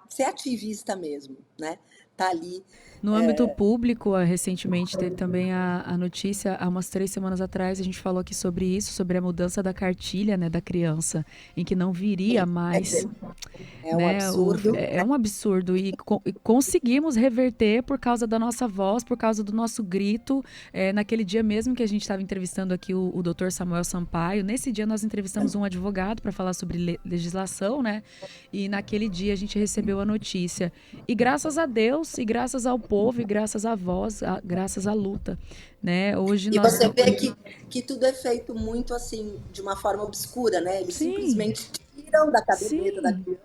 ser ativista mesmo, né? Tá ali. No âmbito público, recentemente teve também a notícia, há umas 3 semanas atrás, a gente falou aqui sobre isso, sobre a mudança da cartilha, né, da criança, em que não viria mais. É um absurdo. É um absurdo. E conseguimos reverter por causa da nossa voz, por causa do nosso grito. Naquele dia mesmo que a gente estava entrevistando aqui o Dr. Samuel Sampaio, nesse dia nós entrevistamos um advogado para falar sobre legislação, né? E naquele dia a gente recebeu a notícia. E graças a Deus, e graças ao povo, e graças à voz, graças à luta, né? Hoje nós... você vê que tudo é feito muito assim, de uma forma obscura, né? Eles simplesmente tiram da caderneta da criança.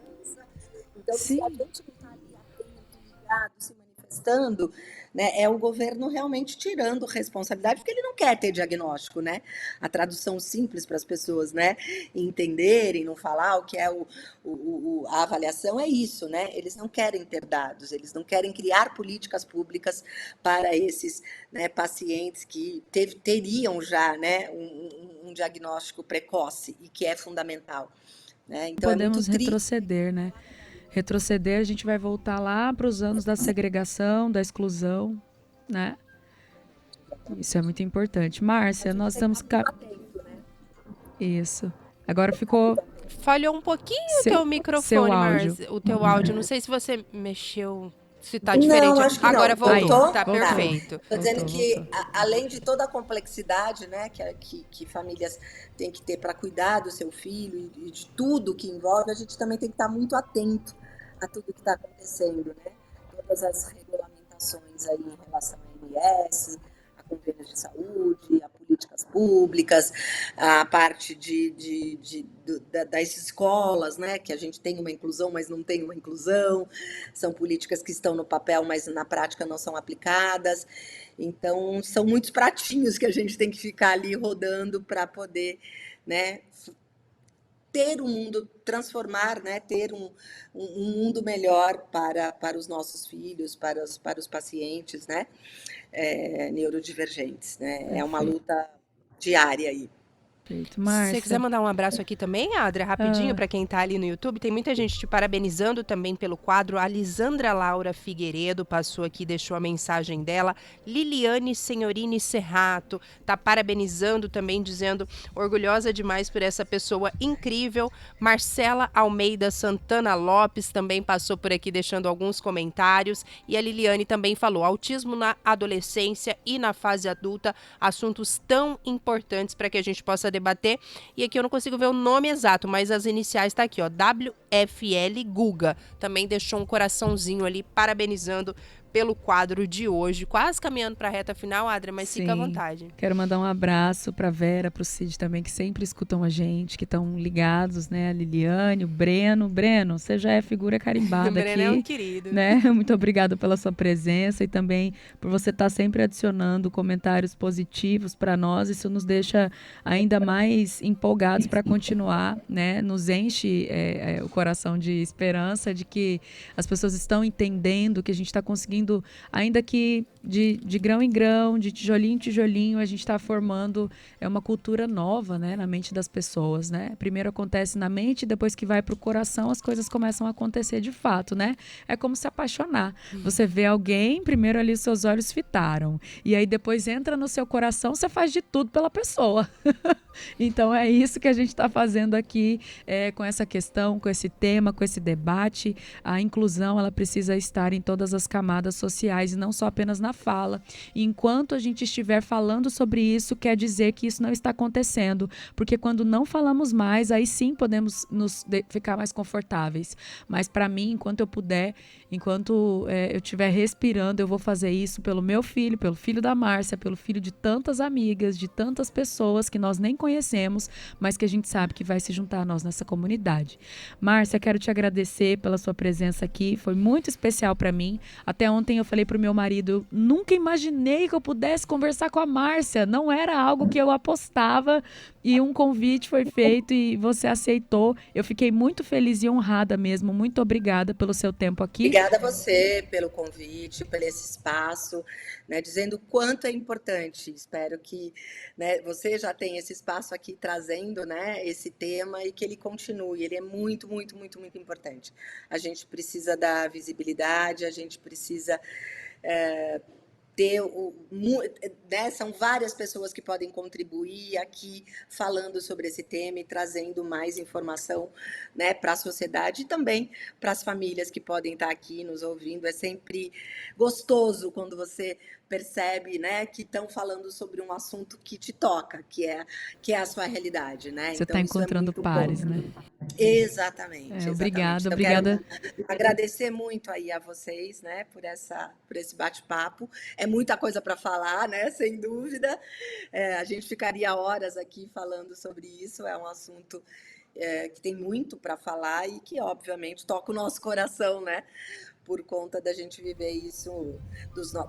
Então, se a gente não está ali atento, ligado, se manifestando, né, é o governo realmente tirando responsabilidade, porque ele não quer ter diagnóstico, né? A tradução simples para as pessoas, né, entenderem, não falar o que é a avaliação é isso, né? Eles não querem ter dados, eles não querem criar políticas públicas para esses, né, pacientes que teriam já, né, um diagnóstico precoce e que é fundamental, né? Então podemos retroceder, né? Retroceder, a gente vai voltar lá para os anos da segregação, da exclusão, né? Isso é muito importante. Márcia, nós estamos... Isso. Agora ficou... Falhou um pouquinho o teu microfone, Márcia. O teu áudio. Não sei se você mexeu... Se tá diferente. Não, acho que agora não. voltou, tá perfeito. Estou dizendo que, além de toda a complexidade, né, que famílias têm que ter para cuidar do seu filho e de tudo que envolve, a gente também tem que estar muito atento a tudo que está acontecendo, né? Todas as regulamentações aí em relação ao MS, a convênios de saúde, a políticas públicas, a parte das escolas, né, que a gente tem uma inclusão, mas não tem uma inclusão, são políticas que estão no papel, mas na prática não são aplicadas. Então, são muitos pratinhos que a gente tem que ficar ali rodando para poder, né, ter um mundo, transformar, né, ter um mundo melhor para os nossos filhos, para os pacientes, né, neurodivergentes, né? É uma luta diária aí. Se você quiser mandar um abraço aqui também, Adria, rapidinho, para quem tá ali no YouTube, tem muita gente te parabenizando também pelo quadro. A Lisandra Laura Figueiredo passou aqui, deixou a mensagem dela. Liliane Senhorini Serrato tá parabenizando também, dizendo orgulhosa demais por essa pessoa incrível. Marcela Almeida Santana Lopes também passou por aqui, deixando alguns comentários. E a Liliane também falou: autismo na adolescência e na fase adulta, assuntos tão importantes para que a gente possa debater. E aqui eu não consigo ver o nome exato, mas as iniciais tá aqui, ó, WFL Guga. Também deixou um coraçãozinho ali, parabenizando pelo quadro de hoje. Quase caminhando para a reta final, Adria, mas fica à vontade. Quero mandar um abraço para Vera, para o Cid também, que sempre escutam a gente, que estão ligados, né? A Liliane, o Breno. Breno, você já é figura carimbada aqui. O Breno é um querido. Né? Muito obrigada pela sua presença e também por você estar sempre adicionando comentários positivos para nós. Isso nos deixa ainda mais empolgados para continuar, né? Nos enche o coração de esperança de que as pessoas estão entendendo, que a gente está conseguindo, ainda que de grão em grão, de tijolinho em tijolinho, a gente está formando uma cultura nova, né, na mente das pessoas, né? Primeiro acontece na mente, depois que vai para o coração, as coisas começam a acontecer de fato, né? É como se apaixonar. Você vê alguém, primeiro ali os seus olhos fitaram, e aí depois entra no seu coração, você faz de tudo pela pessoa. Então é isso que a gente está fazendo aqui com essa questão, com esse tema, com esse debate. A inclusão, ela precisa estar em todas as camadas sociais e não só apenas na fala. E enquanto a gente estiver falando sobre isso, quer dizer que isso não está acontecendo, porque quando não falamos mais, aí sim podemos ficar mais confortáveis. Mas para mim, enquanto eu puder, enquanto eu estiver respirando, eu vou fazer isso pelo meu filho, pelo filho da Márcia, pelo filho de tantas amigas, de tantas pessoas que nós nem conhecemos, mas que a gente sabe que vai se juntar a nós nessa comunidade. Márcia, quero te agradecer pela sua presença aqui, foi muito especial para mim. Até ontem eu falei pro meu marido, eu nunca imaginei que eu pudesse conversar com a Márcia. Não era algo que eu apostava e um convite foi feito e você aceitou. Eu fiquei muito feliz e honrada mesmo. Muito obrigada pelo seu tempo aqui. Obrigada a você pelo convite, por esse espaço, né, dizendo o quanto é importante. Espero que, né, você já tenha esse espaço aqui trazendo, né, esse tema e que ele continue. Ele é muito, muito, muito, muito importante. A gente precisa dar visibilidade, a gente precisa ter né, são várias pessoas que podem contribuir aqui falando sobre esse tema e trazendo mais informação, né, para a sociedade e também para as famílias que podem estar aqui nos ouvindo. É sempre gostoso quando você percebe, né, que estão falando sobre um assunto que te toca, que é a sua realidade, né? Você está encontrando pares, né? Exatamente. Obrigada, então, obrigada. Quero agradecer muito aí a vocês, né, por esse bate-papo. É muita coisa para falar, né? Sem dúvida. A gente ficaria horas aqui falando sobre isso. É um assunto que tem muito para falar e que, obviamente, toca o nosso coração, né? Por conta da gente viver isso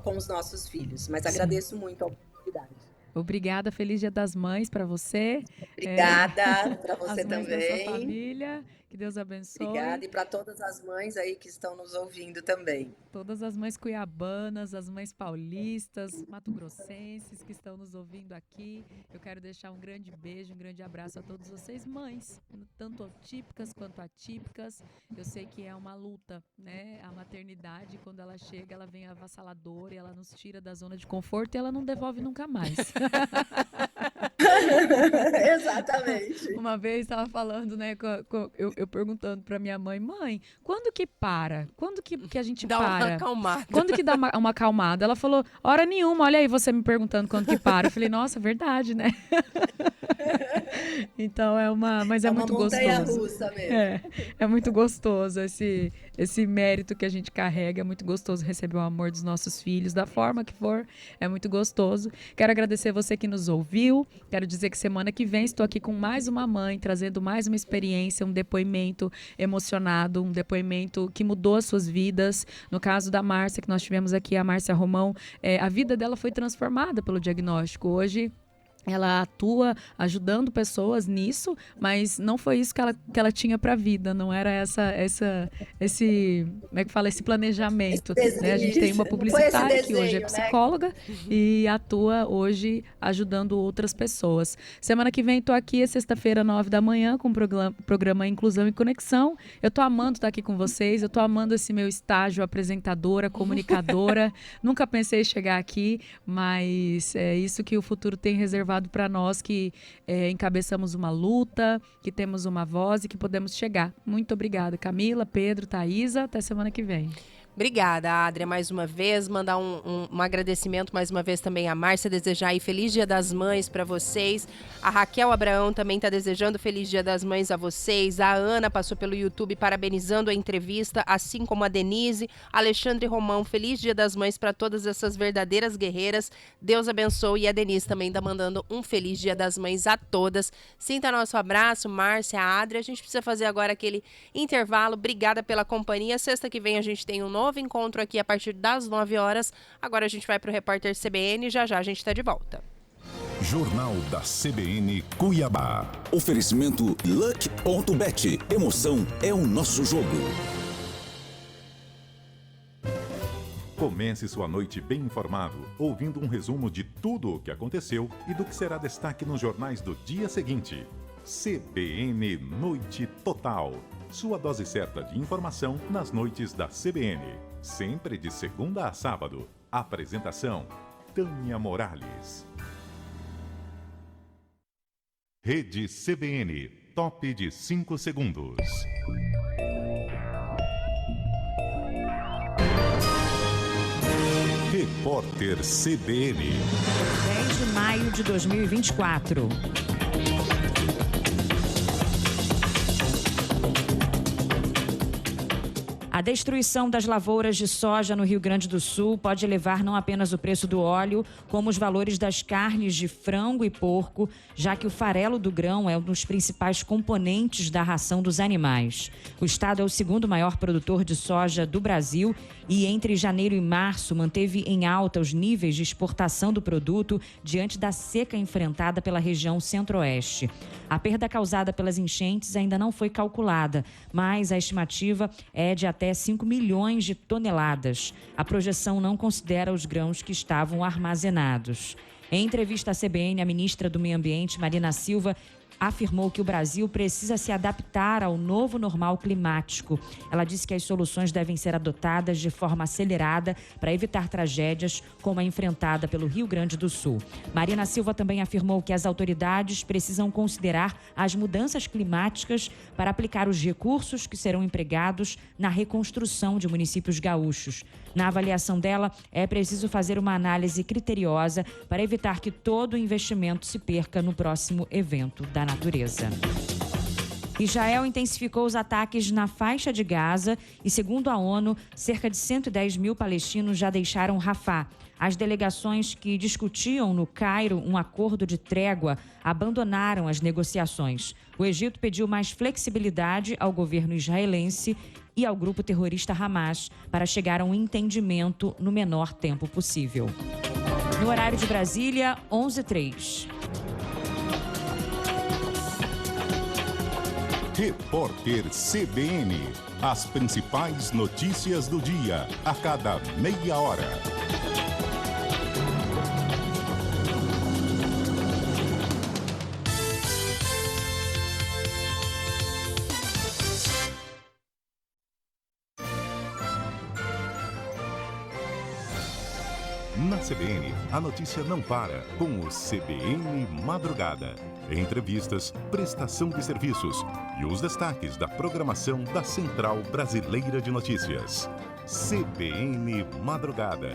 com os nossos filhos. Mas agradeço muito a oportunidade. Obrigada, feliz Dia das Mães para você. Obrigada para você as mães também. Da sua família, que Deus abençoe. Obrigada, e para todas as mães aí que estão nos ouvindo também. Todas as mães cuiabanas, as mães paulistas, mato-grossenses que estão nos ouvindo aqui. Eu quero deixar um grande beijo, um grande abraço a todos vocês, mães, tanto típicas quanto atípicas. Eu sei que é uma luta, né? A maternidade, quando ela chega, ela vem avassaladora e ela nos tira da zona de conforto e ela não devolve nunca mais. Exatamente. Uma vez estava falando, né, eu perguntando para minha mãe, quando que para? Quando que a gente dá para? Uma acalmada. Quando que dá uma acalmada? Ela falou, hora nenhuma, olha aí você me perguntando quando que para. Eu falei, nossa, verdade, né? Então mas é muito gostoso. É uma montanha-russa mesmo. É muito gostoso esse mérito que a gente carrega, é muito gostoso receber o amor dos nossos filhos, da forma que for, é muito gostoso. Quero agradecer você que nos ouviu, quero dizer que semana que vem estou aqui com mais uma mãe, trazendo mais uma experiência, um depoimento emocionado, um depoimento que mudou as suas vidas. No caso da Márcia, que nós tivemos aqui, a Márcia Romão, a vida dela foi transformada pelo diagnóstico. Hoje, ela atua ajudando pessoas nisso, mas não foi isso que ela tinha para a vida, não era esse como é que fala, esse planejamento. Né? A gente tem uma publicitária que hoje é psicóloga, né? E atua hoje ajudando outras pessoas. Semana que vem estou aqui, sexta-feira, 9 da manhã, com o programa Inclusão e Conexão. Eu estou amando estar aqui com vocês, eu estou amando esse meu estágio apresentadora, comunicadora. Nunca pensei em chegar aqui, mas é isso que o futuro tem reservado para nós que encabeçamos uma luta, que temos uma voz e que podemos chegar. Muito obrigada, Camila, Pedro, Thaisa. Até semana que vem. Obrigada, Adria, mais uma vez. Mandar um agradecimento mais uma vez também à Márcia, desejar aí Feliz Dia das Mães para vocês. A Raquel Abraão também está desejando Feliz Dia das Mães a vocês. A Ana passou pelo YouTube parabenizando a entrevista, assim como a Denise. Alexandre Romão, Feliz Dia das Mães para todas essas verdadeiras guerreiras. Deus abençoe. E a Denise também está mandando um Feliz Dia das Mães a todas. Sinta nosso abraço, Márcia, Adria. A gente precisa fazer agora aquele intervalo. Obrigada pela companhia. Sexta que vem a gente tem um novo encontro aqui a partir das 9 horas. Agora a gente vai para o Repórter CBN e já a gente está de volta. Jornal da CBN Cuiabá. Oferecimento Luck.bet. Emoção é o nosso jogo. Comece sua noite bem informado, ouvindo um resumo de tudo o que aconteceu e do que será destaque nos jornais do dia seguinte. CBN Noite Total. Sua dose certa de informação nas noites da CBN. Sempre de segunda a sábado. Apresentação: Tânia Morales. Rede CBN. Top de 5 segundos. Repórter CBN. 10 de maio de 2024. A destruição das lavouras de soja no Rio Grande do Sul pode elevar não apenas o preço do óleo, como os valores das carnes de frango e porco, já que o farelo do grão é um dos principais componentes da ração dos animais. O estado é o segundo maior produtor de soja do Brasil e entre janeiro e março manteve em alta os níveis de exportação do produto diante da seca enfrentada pela região centro-oeste. A perda causada pelas enchentes ainda não foi calculada, mas a estimativa é de até 5 milhões de toneladas. A projeção não considera os grãos que estavam armazenados. Em entrevista à CBN, a ministra do Meio Ambiente, Marina Silva, afirmou que o Brasil precisa se adaptar ao novo normal climático. Ela disse que as soluções devem ser adotadas de forma acelerada para evitar tragédias como a enfrentada pelo Rio Grande do Sul. Marina Silva também afirmou que as autoridades precisam considerar as mudanças climáticas para aplicar os recursos que serão empregados na reconstrução de municípios gaúchos. Na avaliação dela, é preciso fazer uma análise criteriosa para evitar que todo o investimento se perca no próximo evento da natureza. Israel intensificou os ataques na faixa de Gaza e, segundo a ONU, cerca de 110 mil palestinos já deixaram Rafah. As delegações que discutiam no Cairo um acordo de trégua abandonaram as negociações. O Egito pediu mais flexibilidade ao governo israelense e ao grupo terrorista Hamas para chegar a um entendimento no menor tempo possível. No horário de Brasília, 11h03. Repórter CBN. As principais notícias do dia, a cada meia hora. Na CBN, a notícia não para com o CBN Madrugada. Entrevistas, prestação de serviços e os destaques da programação da Central Brasileira de Notícias. CBN Madrugada.